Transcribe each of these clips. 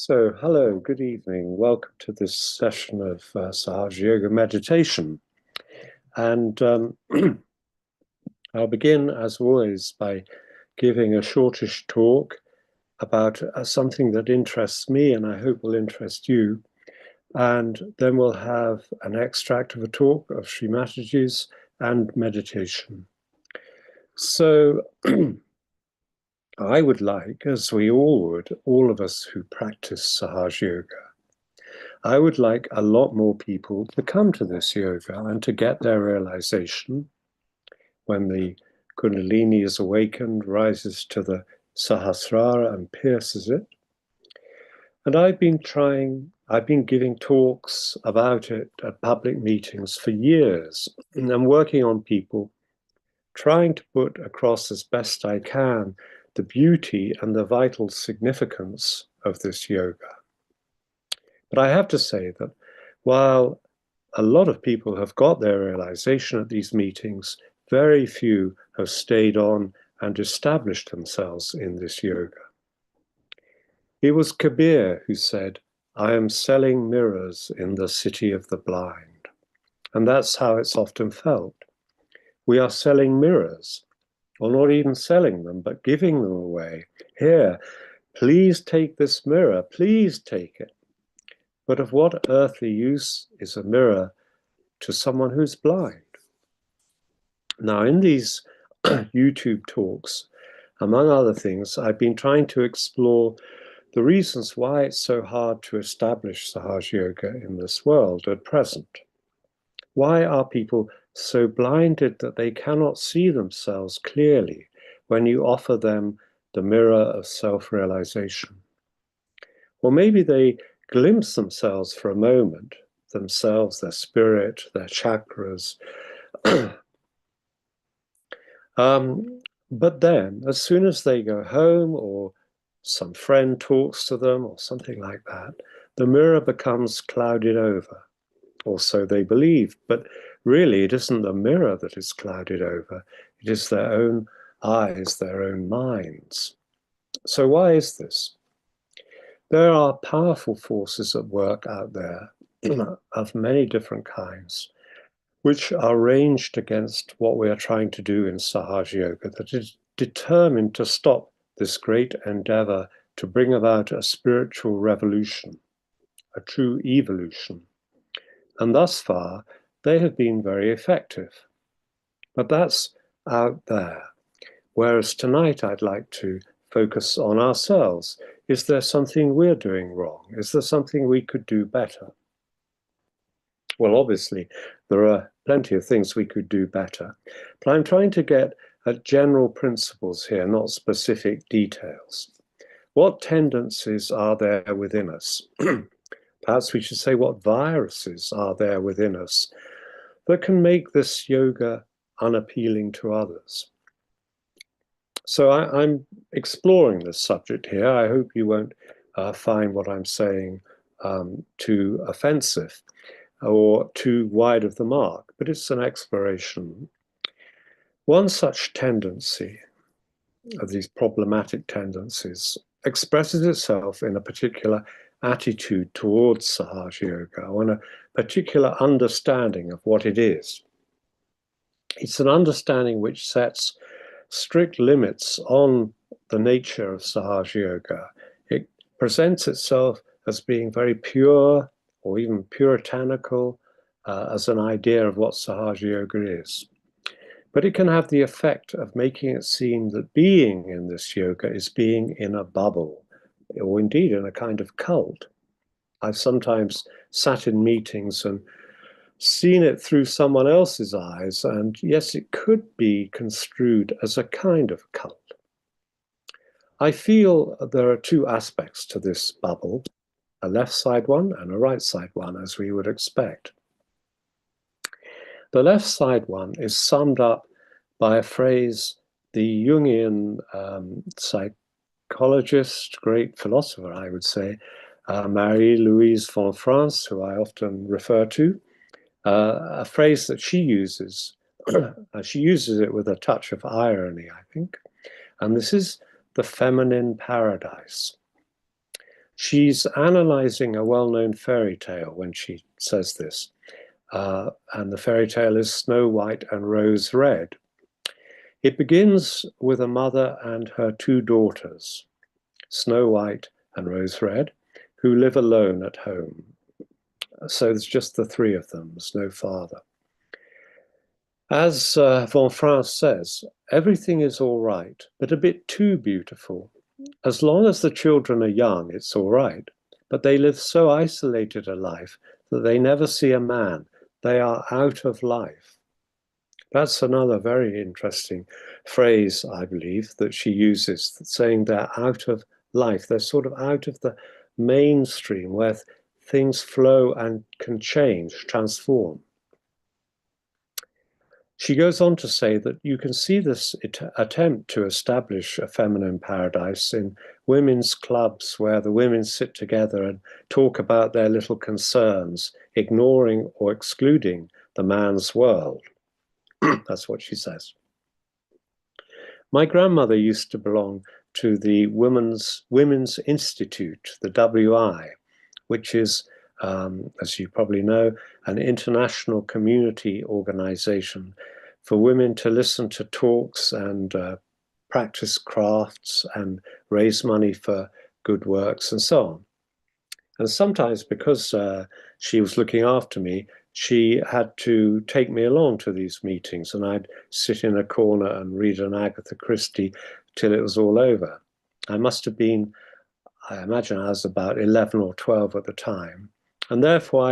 So, hello, good evening. Welcome to this session of Sahaja Yoga meditation. And I'll begin, as always, by giving a shortish talk about something that interests me and I hope will interest you. And then we'll have an extract of a talk of Sri Mataji's and meditation. So, I would like, as we all would, all of us who practice Sahaja Yoga, I would like a lot more people to come to this yoga and to get their realization when the Kundalini is awakened, rises to the Sahasrara and pierces it. And I've been giving talks about it at public meetings for years, and I'm working on people, trying to put across as best I can the beauty and the vital significance of this yoga. But I have to say that while a lot of people have got their realization at these meetings, very few have stayed on and established themselves in this yoga. It was Kabir who said, "I am selling mirrors in the city of the blind." And that's how it's often felt. We are selling mirrors, or not even selling them, but giving them away. Here, please take this mirror, please take it. But of what earthly use is a mirror to someone who's blind? Now, in these YouTube talks, among other things, I've been trying to explore the reasons why it's so hard to establish Sahaja Yoga in this world at present. Why are people so blinded that they cannot see themselves clearly when you offer them the mirror of self-realization? Or maybe they glimpse themselves for a moment, themselves, their spirit, their chakras. But then, as soon as they go home or some friend talks to them or something like that, the mirror becomes clouded over, or so they believe. But really, it isn't the mirror that is clouded over. It is their own eyes, their own minds. So why is this? There are powerful forces at work out there of many different kinds, which are ranged against what we are trying to do in Sahaja Yoga, that is determined to stop this great endeavor to bring about a spiritual revolution, a true evolution. And thus far, they have been very effective. But that's out there. Whereas tonight, I'd like to focus on ourselves. Is there something we're doing wrong? Is there something we could do better? Well, obviously, there are plenty of things we could do better. But I'm trying to get at general principles here, not specific details. What tendencies are there within us? Perhaps we should say what viruses are there within us that can make this yoga unappealing to others. So I'm exploring this subject here. I hope you won't find what I'm saying too offensive or too wide of the mark, but it's an exploration. One such tendency, of these problematic tendencies, expresses itself in a particular attitude towards Sahaja Yoga, or in a particular understanding of what it is. It's an understanding which sets strict limits on the nature of Sahaja Yoga. It presents itself as being very pure or even puritanical as an idea of what Sahaja Yoga is. But it can have the effect of making it seem that being in this yoga is being in a bubble, or indeed in a kind of cult. I've sometimes sat in meetings and seen it through someone else's eyes, and yes, it could be construed as a kind of cult. I feel there are two aspects to this bubble, a left side one and a right side one, as we would expect. The left side one is summed up by a phrase the Jungian psychologist, great philosopher, I would say, Marie-Louise von France, who I often refer to, a phrase that she uses. She uses it with a touch of irony, I think. And this is the feminine paradise. She's analyzing a well-known fairy tale when she says this. And the fairy tale is Snow White and Rose Red. It begins with a mother and her two daughters, Snow White and Rose Red, who live alone at home. So there's just the three of them, there's no father. As Von France says, everything is all right, but a bit too beautiful. As long as the children are young, it's all right, but they live so isolated a life that they never see a man. They are out of life. That's another very interesting phrase, I believe, that she uses, saying they're out of life. They're sort of out of the mainstream where things flow and can change, transform. She goes on to say that you can see this attempt to establish a feminine paradise in women's clubs where the women sit together and talk about their little concerns, ignoring or excluding the man's world. That's what she says. My grandmother used to belong to the Women's Institute, the WI, which is, as you probably know, an international community organization for women to listen to talks and practice crafts and raise money for good works and so on. And sometimes because she was looking after me, she had to take me along to these meetings, and I'd sit in a corner and read an Agatha Christie till it was all over. I must have been, I imagine I was about 11 or 12 at the time. And therefore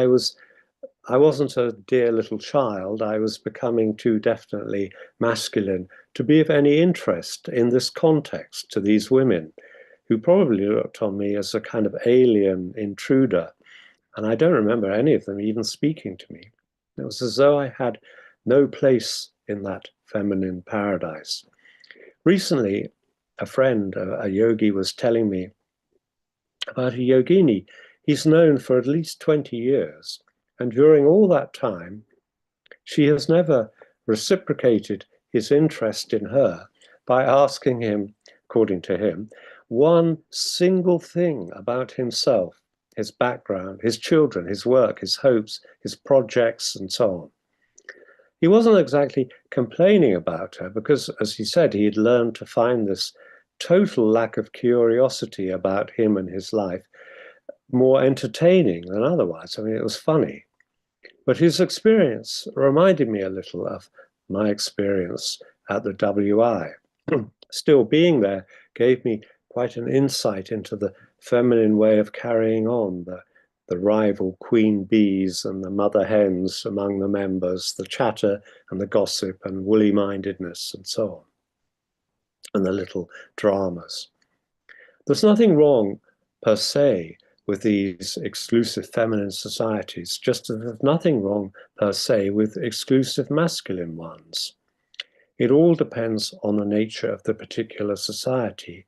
I wasn't a dear little child. I was becoming too definitely masculine to be of any interest in this context to these women who probably looked on me as a kind of alien intruder. And I don't remember any of them even speaking to me. It was as though I had no place in that feminine paradise. Recently, a friend, a yogi, was telling me about a yogini he's known for at least 20 years. And during all that time, she has never reciprocated his interest in her by asking him, according to him, one single thing about himself, his background, his children, his work, his hopes, his projects, and so on. He wasn't exactly complaining about her because, as he said, he had learned to find this total lack of curiosity about him and his life more entertaining than otherwise. I mean, it was funny. But his experience reminded me a little of my experience at the WI. Still, being there gave me quite an insight into the feminine way of carrying on, the rival queen bees and the mother hens among the members, the chatter and the gossip and woolly-mindedness and so on, and the little dramas. There's nothing wrong per se with these exclusive feminine societies, just as there's nothing wrong per se with exclusive masculine ones. It all depends on the nature of the particular society.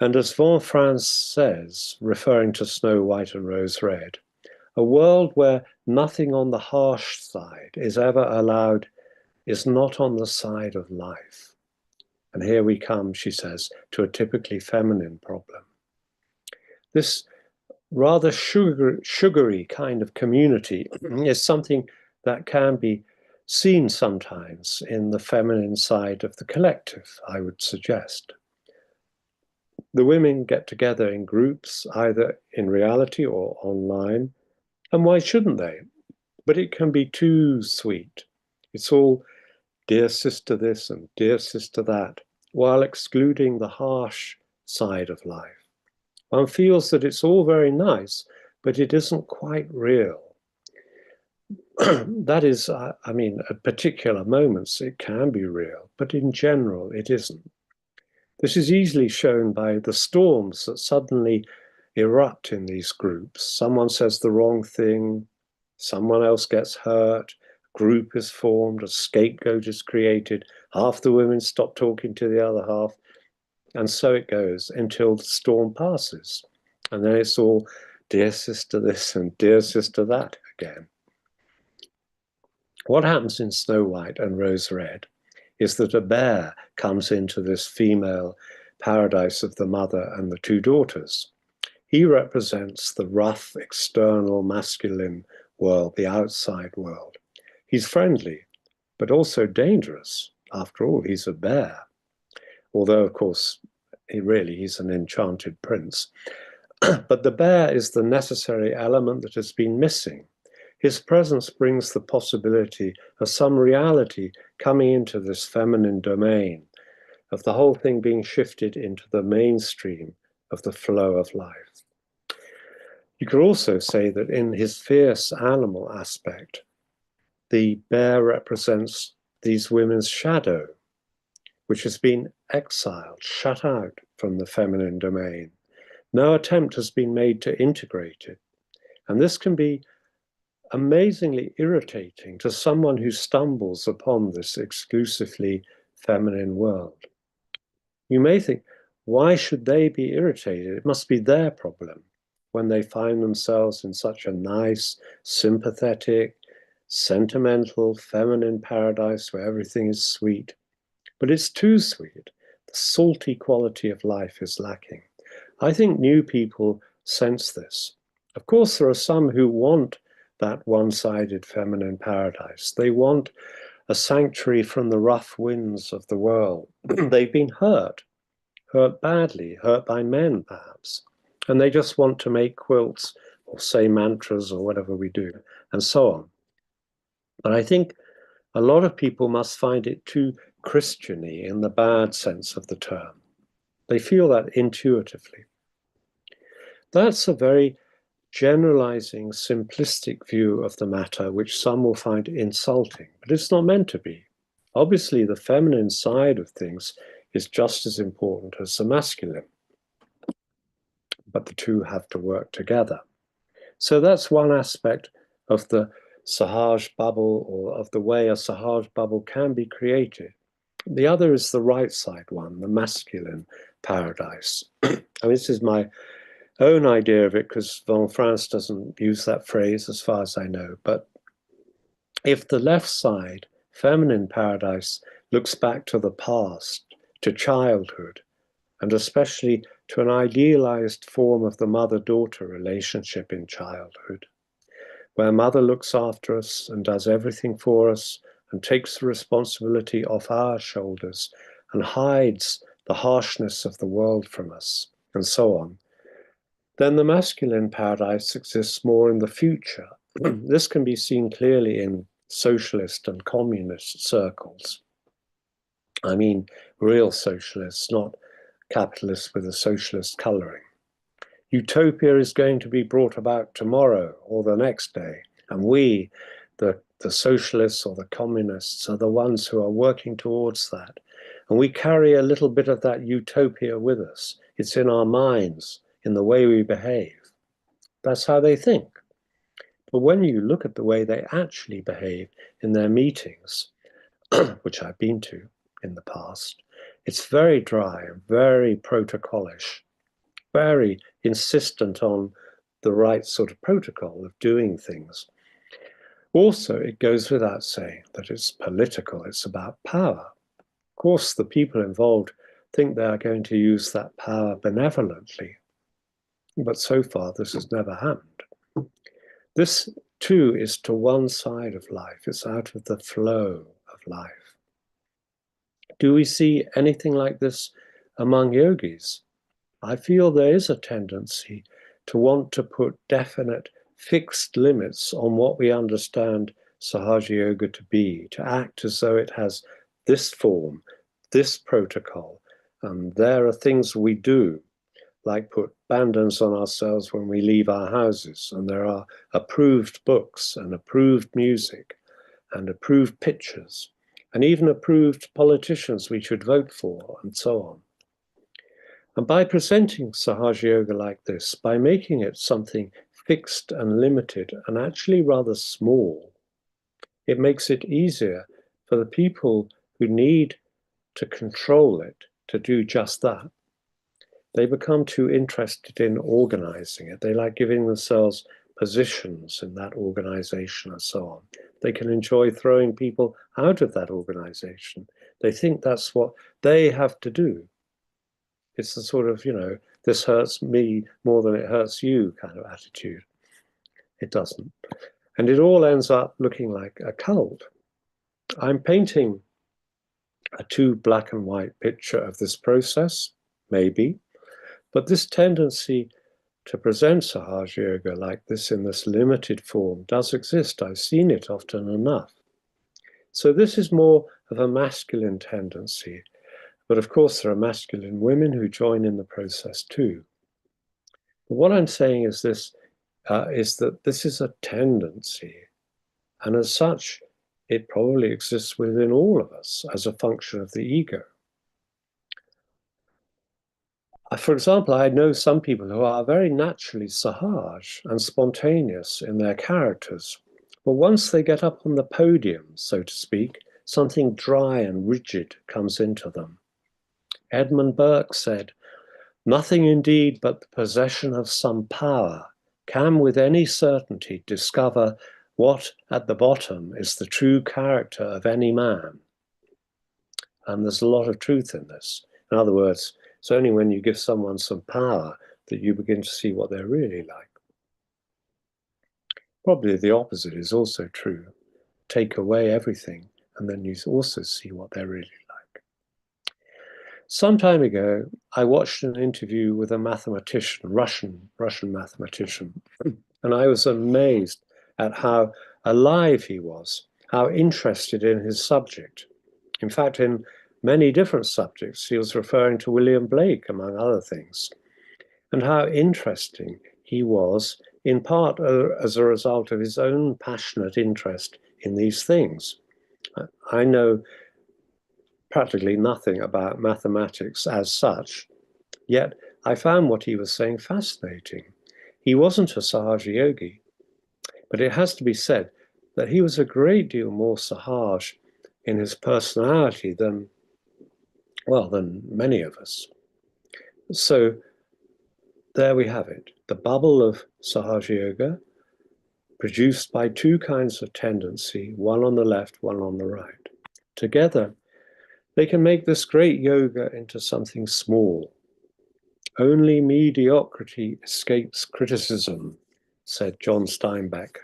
And as Von France says, referring to Snow White and Rose Red, a world where nothing on the harsh side is ever allowed is not on the side of life. And here we come, she says, to a typically feminine problem. This rather sugary kind of community is something that can be seen sometimes in the feminine side of the collective, I would suggest. The women get together in groups, either in reality or online, and why shouldn't they? But it can be too sweet. It's all dear sister this and dear sister that, while excluding the harsh side of life. One feels that it's all very nice, but it isn't quite real. That is, I mean, at particular moments it can be real, but in general it isn't. This is easily shown by the storms that suddenly erupt in these groups. Someone says the wrong thing, someone else gets hurt, a group is formed, a scapegoat is created, half the women stop talking to the other half, and so it goes until the storm passes. And then it's all dear sister this and dear sister that again. What happens in Snow White and Rose Red is that a bear comes into this female paradise of the mother and the two daughters. He represents the rough, external, masculine world, the outside world. He's friendly, but also dangerous. After all, he's a bear. Although, of course, he's an enchanted prince. But the bear is the necessary element that has been missing. His presence brings the possibility of some reality coming into this feminine domain, of the whole thing being shifted into the mainstream of the flow of life. You could also say that in his fierce animal aspect, the bear represents these women's shadow, which has been exiled, shut out from the feminine domain. No attempt has been made to integrate it. And this can be amazingly irritating to someone who stumbles upon this exclusively feminine world. You may think, why should they be irritated? It must be their problem when they find themselves in such a nice, sympathetic, sentimental, feminine paradise where everything is sweet. But it's too sweet. The salty quality of life is lacking. I think new people sense this. Of course, there are some who want that one-sided feminine paradise. They want a sanctuary from the rough winds of the world. They've been hurt badly, hurt by men perhaps, and they just want to make quilts or say mantras or whatever we do, and so on. But I think a lot of people must find it too Christian-y in the bad sense of the term. They feel that intuitively. That's a very generalizing, simplistic view of the matter, which some will find insulting, but it's not meant to be. Obviously, the feminine side of things is just as important as the masculine, but the two have to work together. So that's one aspect of the Sahaj bubble, or of the way a Sahaj bubble can be created. The other is the right side one, the masculine paradise. And this is my own idea of it, because Von France doesn't use that phrase as far as I know. But if the left side, feminine paradise, looks back to the past, to childhood, and especially to an idealized form of the mother-daughter relationship in childhood, where mother looks after us and does everything for us and takes the responsibility off our shoulders and hides the harshness of the world from us, and so on, then the masculine paradise exists more in the future. This can be seen clearly in socialist and communist circles. I mean, real socialists, not capitalists with a socialist coloring. Utopia is going to be brought about tomorrow or the next day, and we, the socialists or the communists, are the ones who are working towards that. And we carry a little bit of that utopia with us. It's in our minds, in the way we behave. That's how they think. But when you look at the way they actually behave in their meetings, which I've been to in the past, it's very dry, very protocolish, very insistent on the right sort of protocol of doing things. Also, it goes without saying that it's political, it's about power. Of course, the people involved think they are going to use that power benevolently, but so far this has never happened. This too is to one side of life, it's out of the flow of life. Do we see anything like this among yogis? I feel there is a tendency to want to put definite, fixed limits on what we understand Sahaja Yoga to be, to act as though it has this form, this protocol, and there are things we do, like put bandans on ourselves when we leave our houses, and there are approved books and approved music and approved pictures, and even approved politicians we should vote for, and so on. And by presenting Sahaja Yoga like this, by making it something fixed and limited and actually rather small, it makes it easier for the people who need to control it to do just that. They become too interested in organizing it. They like giving themselves positions in that organization and so on. They can enjoy throwing people out of that organization. They think that's what they have to do. It's the sort of, this hurts me more than it hurts you kind of attitude. It doesn't. And it all ends up looking like a cult. I'm painting a too black and white picture of this process, maybe, but this tendency to present Sahaja Yoga like this in this limited form does exist. I've seen it often enough. So this is more of a masculine tendency, but of course there are masculine women who join in the process too. But what I'm saying is this, is that this is a tendency, and as such, it probably exists within all of us as a function of the ego. For example, I know some people who are very naturally sahaj and spontaneous in their characters, but once they get up on the podium, so to speak, something dry and rigid comes into them. Edmund Burke said, "Nothing indeed but the possession of some power can with any certainty discover what at the bottom is the true character of any man." And there's a lot of truth in this. In other words, it's only when you give someone some power that you begin to see what they're really like. Probably the opposite is also true. Take away everything, and then you also see what they're really like. Some time ago, I watched an interview with a mathematician, Russian mathematician, and I was amazed at how alive he was, how interested in his subject. In fact, in many different subjects, he was referring to William Blake, among other things, and how interesting he was, in part as a result of his own passionate interest in these things. I know practically nothing about mathematics as such, yet I found what he was saying fascinating. He wasn't a Sahaja yogi, but it has to be said that he was a great deal more Sahaj in his personality than many of us. So there we have it, the bubble of Sahaja Yoga, produced by two kinds of tendency, one on the left, one on the right. Together, they can make this great yoga into something small. Only mediocrity escapes criticism, said John Steinbeck.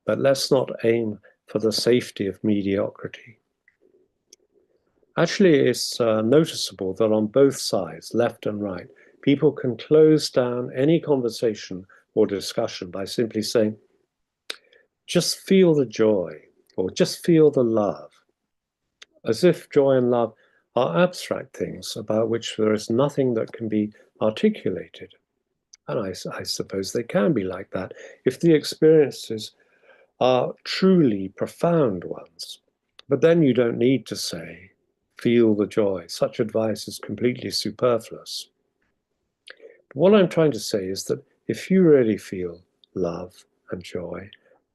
But let's not aim for the safety of mediocrity. Actually, it's noticeable that on both sides, left and right, people can close down any conversation or discussion by simply saying, just feel the joy, or just feel the love, as if joy and love are abstract things about which there is nothing that can be articulated. And I suppose they can be like that if the experiences are truly profound ones. But then you don't need to say, feel the joy. Such advice is completely superfluous. But what I'm trying to say is that if you really feel love and joy,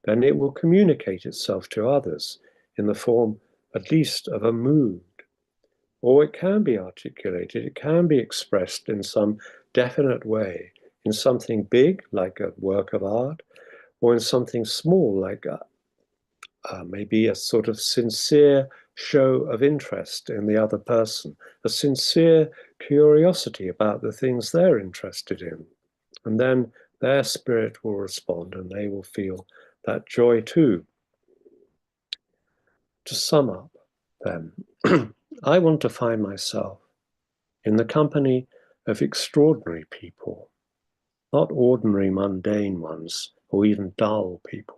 then it will communicate itself to others in the form, at least, of a mood. Or it can be articulated, it can be expressed in some definite way, in something big, like a work of art, or in something small, like maybe a sort of sincere show of interest in the other person, a sincere curiosity about the things they're interested in. And then their spirit will respond and they will feel that joy too. To sum up, then, I want to find myself in the company of extraordinary people, not ordinary mundane ones or even dull people.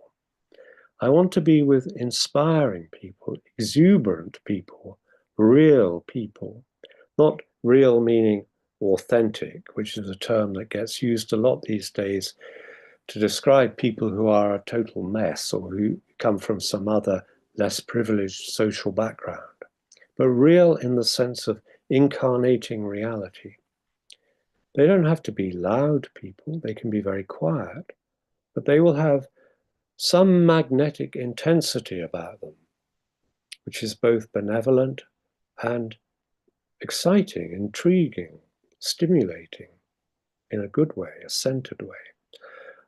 I want to be with inspiring people, exuberant people, real people, not real meaning authentic, which is a term that gets used a lot these days to describe people who are a total mess or who come from some other less privileged social background, but real in the sense of incarnating reality. They don't have to be loud people, they can be very quiet, but they will have some magnetic intensity about them, which is both benevolent and exciting, intriguing, stimulating in a good way, a centered way.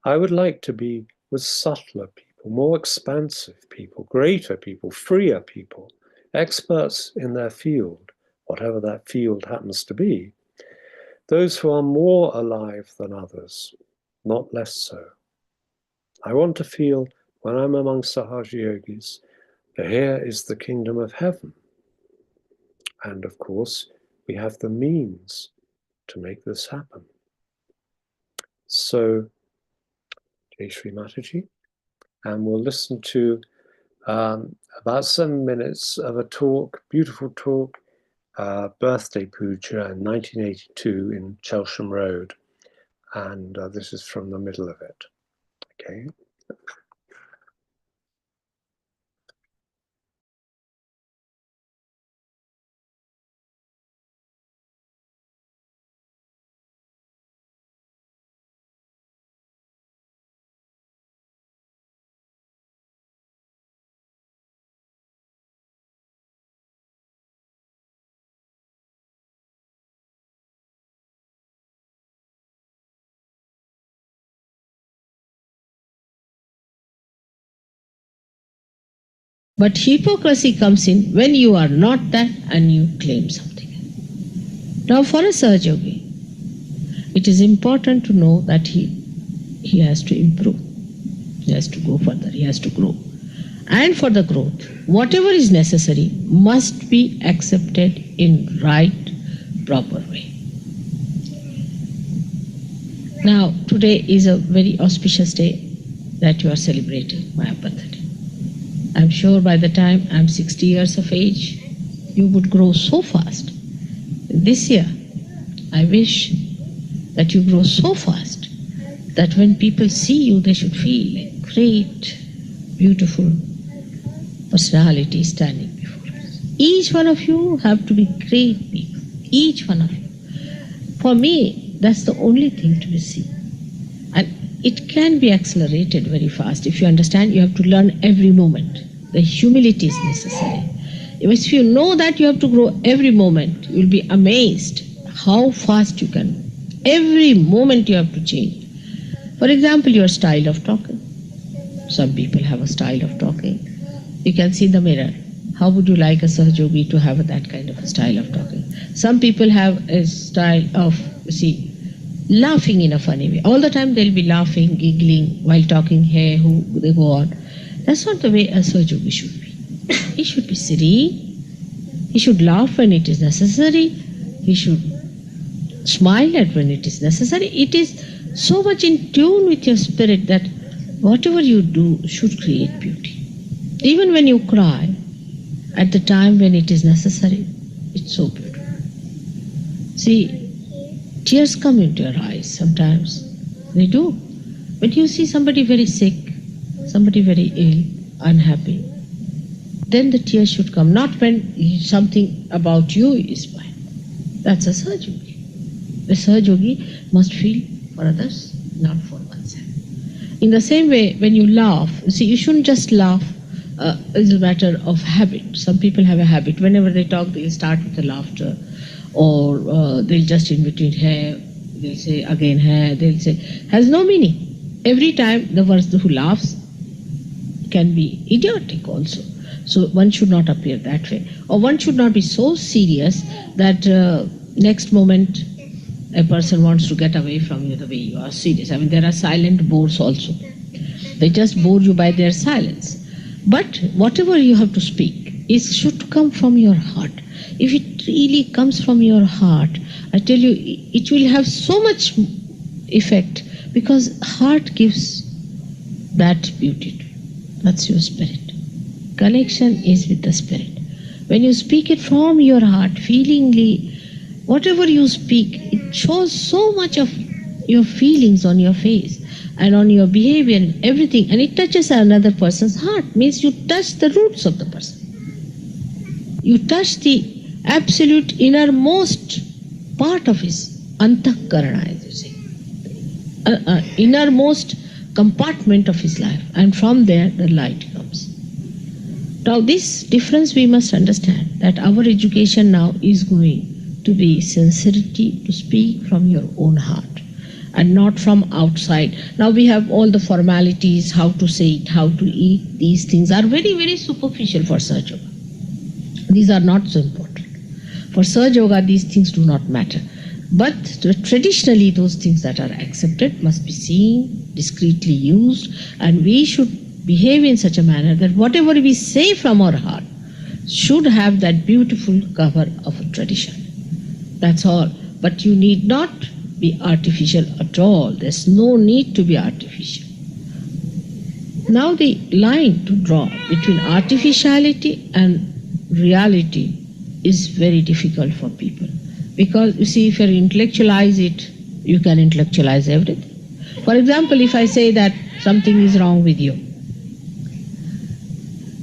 I would like to be with subtler people, more expansive people, greater people, freer people, experts in their field, whatever that field happens to be, those who are more alive than others, not less so. I want to feel, when I'm among Sahaja Yogis, that here is the kingdom of heaven. And of course, we have the means to make this happen. So, Jai Shri Mataji, and we'll listen to about 7 minutes of a talk, beautiful talk, birthday puja in 1982 in Chelsham Road. And this is from the middle of it. Okay. But hypocrisy comes in when you are not that and you claim something. Now for a Sahaja Yogi, it is important to know that he has to improve. He has to go further, he has to grow. And for the growth, whatever is necessary must be accepted in right, proper way. Now, today is a very auspicious day that you are celebrating my birthday. I'm sure by the time I'm 60 years of age, you would grow so fast. This year, I wish that you grow so fast that when people see you, they should feel a great, beautiful personality standing before us. Each one of you have to be great people. Each one of you. For me, that's the only thing to be seen. And it can be accelerated very fast. If you understand, you have to learn every moment. The humility is necessary. If you know that you have to grow every moment, you will be amazed how fast you can. Every moment you have to change. For example, your style of talking. Some people have a style of talking. You can see the mirror. How would you like a Sahaja Yogi to have that kind of a style of talking? Some people have a style of, laughing in a funny way. All the time they'll be laughing, giggling while talking here, they go on. That's not the way a Sahaja Yogi should be. He should be serene. He should laugh when it is necessary. He should smile at when it is necessary. It is so much in tune with your spirit that whatever you do should create beauty. Even when you cry, at the time when it is necessary, it's so beautiful. See, tears come into your eyes sometimes. They do. When you see somebody very sick, somebody very ill, unhappy, then the tears should come. Not when something about you is fine. That's a Sahaja Yogi. The Sahaja Yogi must feel for others, not for oneself. In the same way, when you laugh, you shouldn't just laugh. It's a matter of habit. Some people have a habit. Whenever they talk, they'll start with the laughter, or they'll just in between hair, they'll say again hair, they'll say, has no meaning. Every time the person who laughs can be idiotic also. So one should not appear that way. Or one should not be so serious that next moment a person wants to get away from you the way you are serious. There are silent bores also. They just bore you by their silence. But whatever you have to speak, it should come from your heart. If it really comes from your heart, I tell you, it will have so much effect, because heart gives that beauty to you. That's your spirit. Connection is with the spirit. When you speak it from your heart, feelingly, whatever you speak, it shows so much of your feelings on your face and on your behavior and everything, and it touches another person's heart. Means you touch the roots of the person. You touch the absolute innermost part of his antakarana, as you say, innermost compartment of his life, and from there the light comes. Now this difference we must understand, that our education now is going to be sincerity, to speak from your own heart and not from outside. Now we have all the formalities, how to say it, how to eat. These things are very, very superficial for Sahaja Yoga. These are not so important. For Sahaja Yoga, these things do not matter. But traditionally, those things that are accepted must be seen, discreetly used, and we should behave in such a manner that whatever we say from our heart should have that beautiful cover of a tradition. That's all. But you need not be artificial at all. There's no need to be artificial. Now, the line to draw between artificiality and reality is very difficult for people. Because you see, if you intellectualize it, you can intellectualize everything. For example, if I say that something is wrong with you,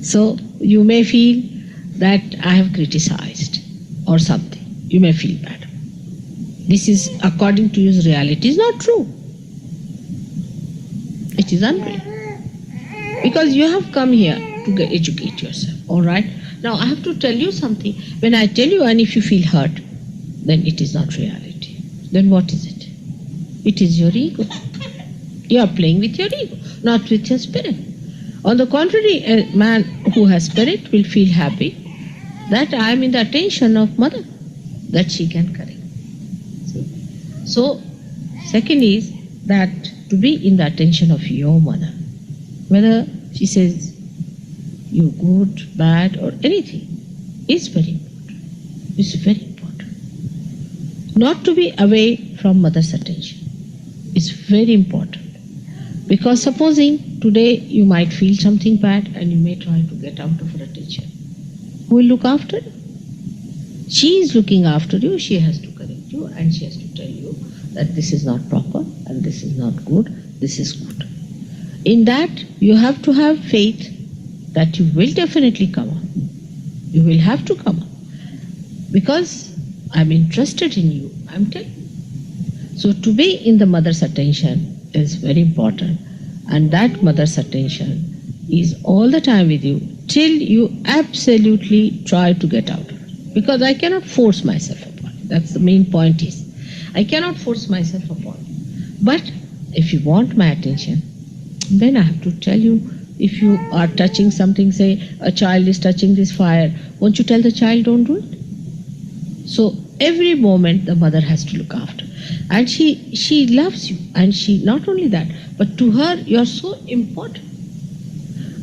so you may feel that I have criticized or something. You may feel bad. This is, according to your reality, is not true. It is unreal. Because you have come here to educate yourself, all right? Now, I have to tell you something. When I tell you, and if you feel hurt, then it is not reality. Then what is it? It is your ego. You are playing with your ego, not with your spirit. On the contrary, a man who has spirit will feel happy that I am in the attention of mother, that she can correct. See? So, second is that to be in the attention of your mother, whether she says you good, bad, or anything, is very important. It's very important. Not to be away from mother's attention is very important. Because supposing today you might feel something bad and you may try to get out of her attention. Who will look after you? She is looking after you, she has to correct you and she has to tell you that this is not proper and this is not good, this is good. In that, you have to have faith that you will definitely come on. You will have to come on. Because I'm interested in you, I'm telling you. So to be in the mother's attention is very important. And that mother's attention is all the time with you till you absolutely try to get out of it. Because I cannot force myself upon it. That's the main point is. I cannot force myself upon it. But if you want my attention, then I have to tell you, if you are touching something, say a child is touching this fire, won't you tell the child don't do it? So every moment the mother has to look after. And she loves you. And she, not only that, but to her you are so important.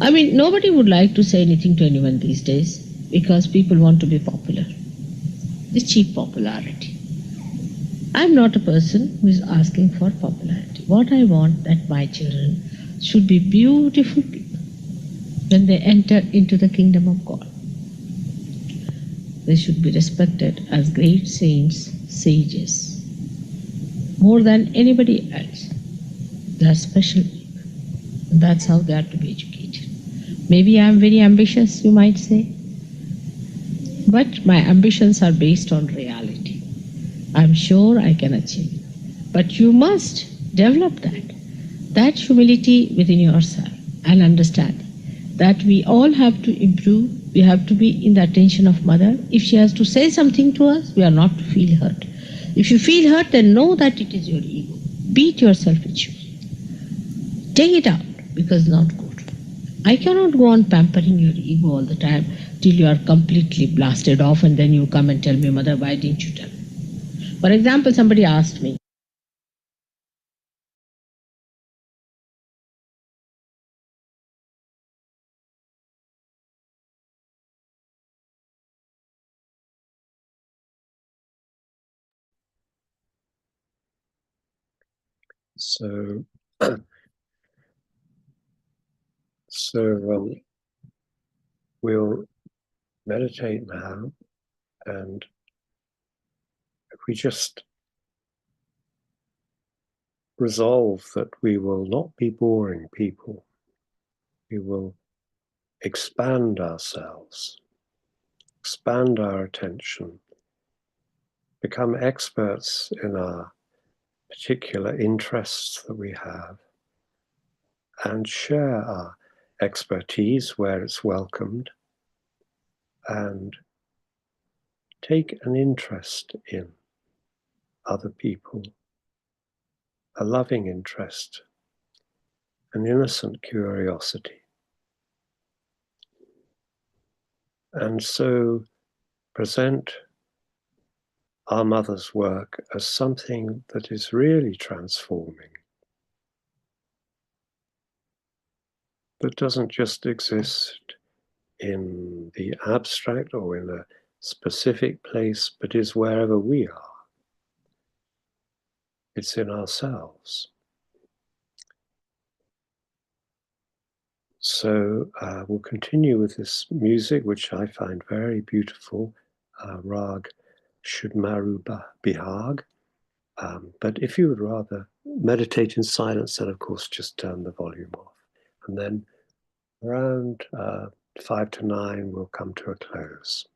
I mean, nobody would like to say anything to anyone these days because people want to be popular. The cheap popularity. I'm not a person who is asking for popularity. What I want that my children should be beautiful people when they enter into the kingdom of God. They should be respected as great saints, sages, more than anybody else. They are special people. That's how they are to be educated. Maybe I am very ambitious, you might say, but my ambitions are based on reality. I'm sure I can achieve. But you must develop that humility within yourself and understand that we all have to improve. We have to be in the attention of mother. If she has to say something to us, we are not to feel hurt. If you feel hurt, then know that it is your ego. Beat yourself with shoes. Take it out because it's not good. I cannot go on pampering your ego all the time till you are completely blasted off and then you come and tell me, mother, why didn't you tell me? For example, somebody asked me, So, so we'll meditate now, and if we just resolve that we will not be boring people, we will expand ourselves, expand our attention, become experts in our particular interests that we have, and share our expertise where it's welcomed, and take an interest in other people, a loving interest, an innocent curiosity. And so present our mother's work as something that is really transforming, that doesn't just exist in the abstract or in a specific place, but is wherever we are. It's in ourselves. So we'll continue with this music, which I find very beautiful, Rag Shudmaru Bihag. But if you would rather meditate in silence, then of course just turn the volume off. And then around 5 to 9, we'll come to a close.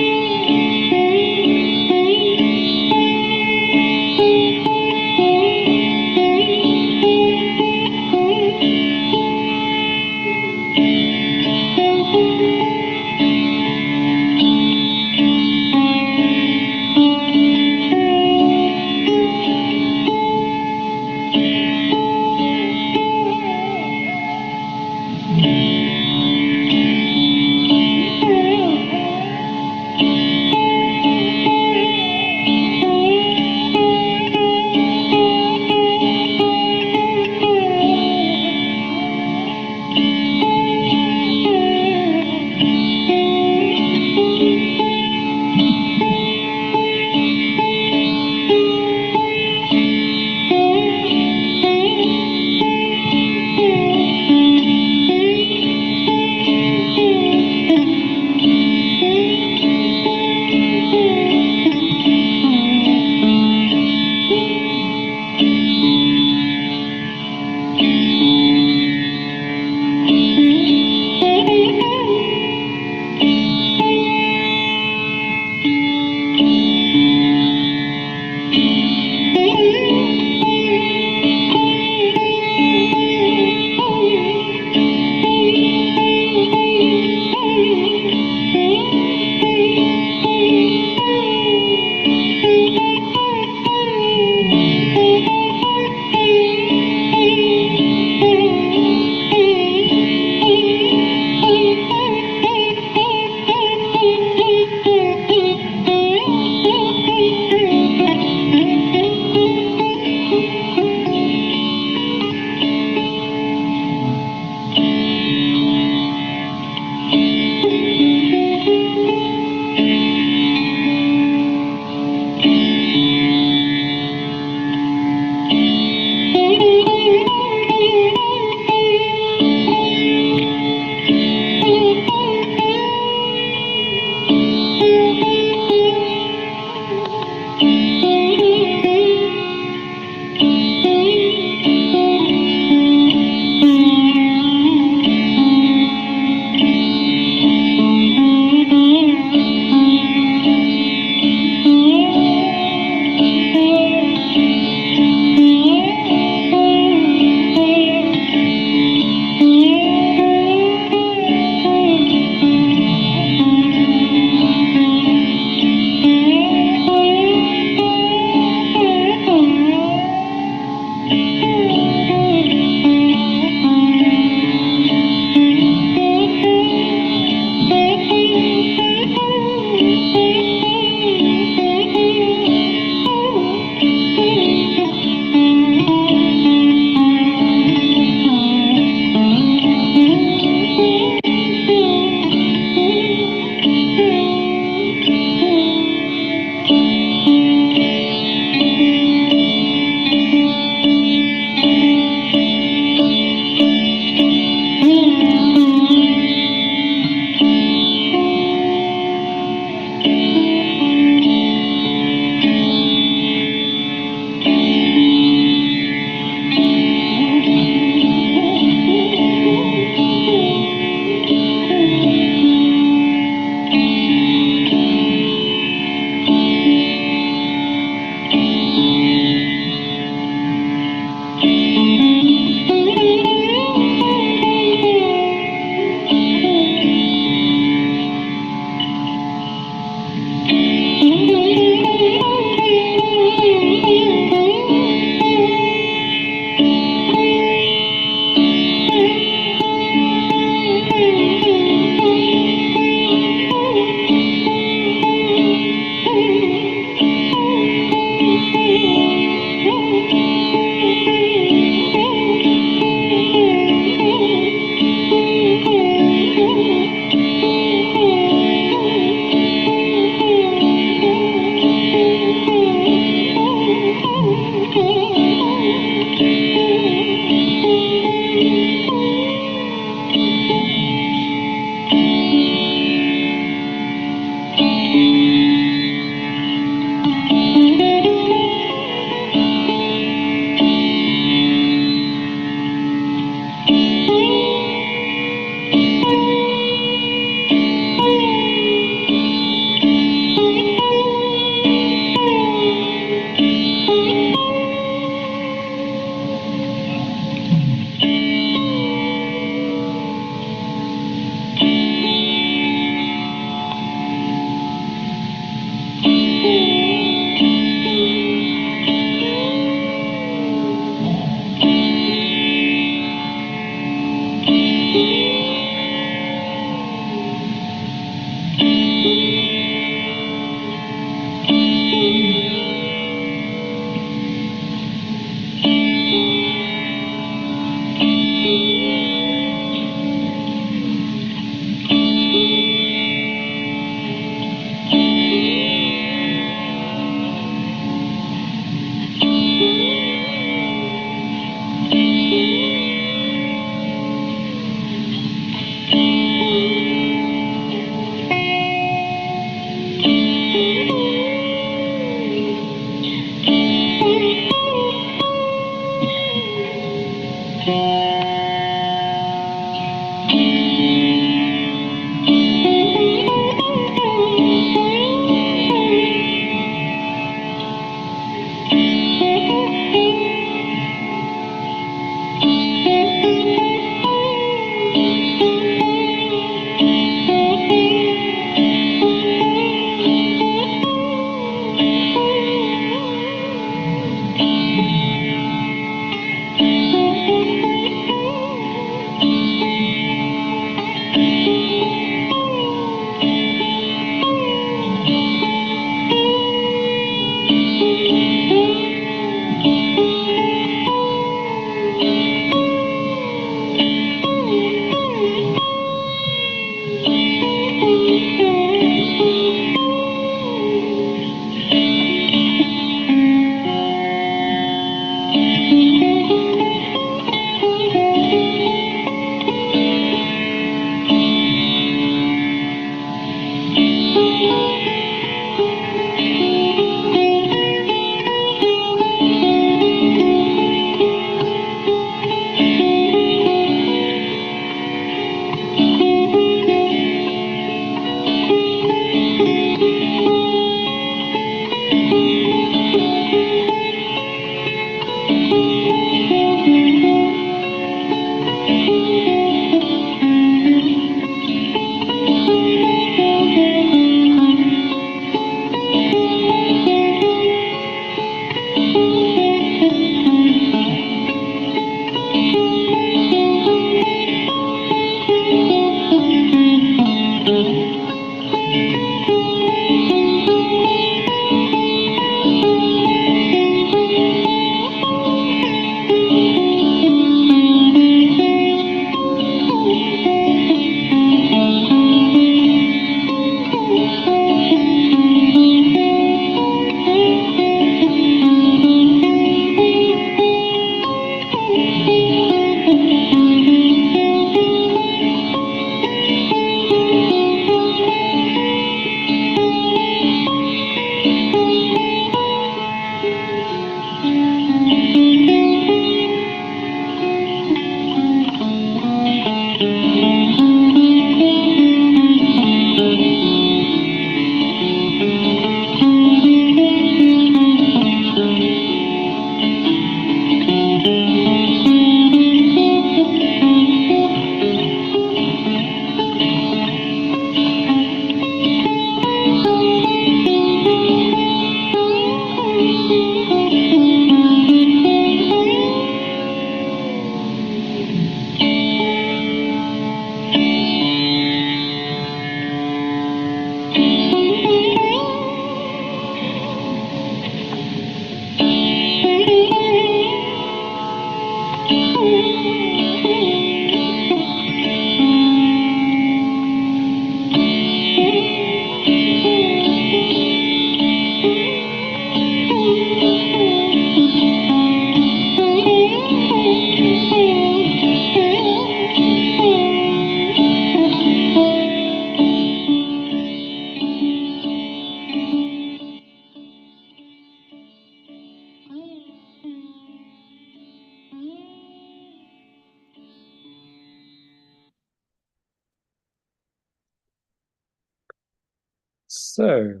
So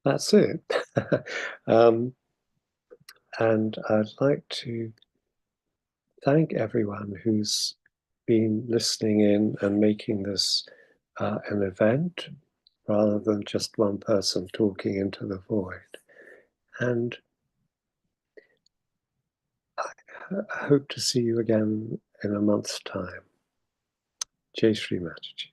that's it. um, and I'd like to thank everyone who's been listening in and making this an event rather than just one person talking into the void. And I hope to see you again in a month's time. Jai Shri Mataji.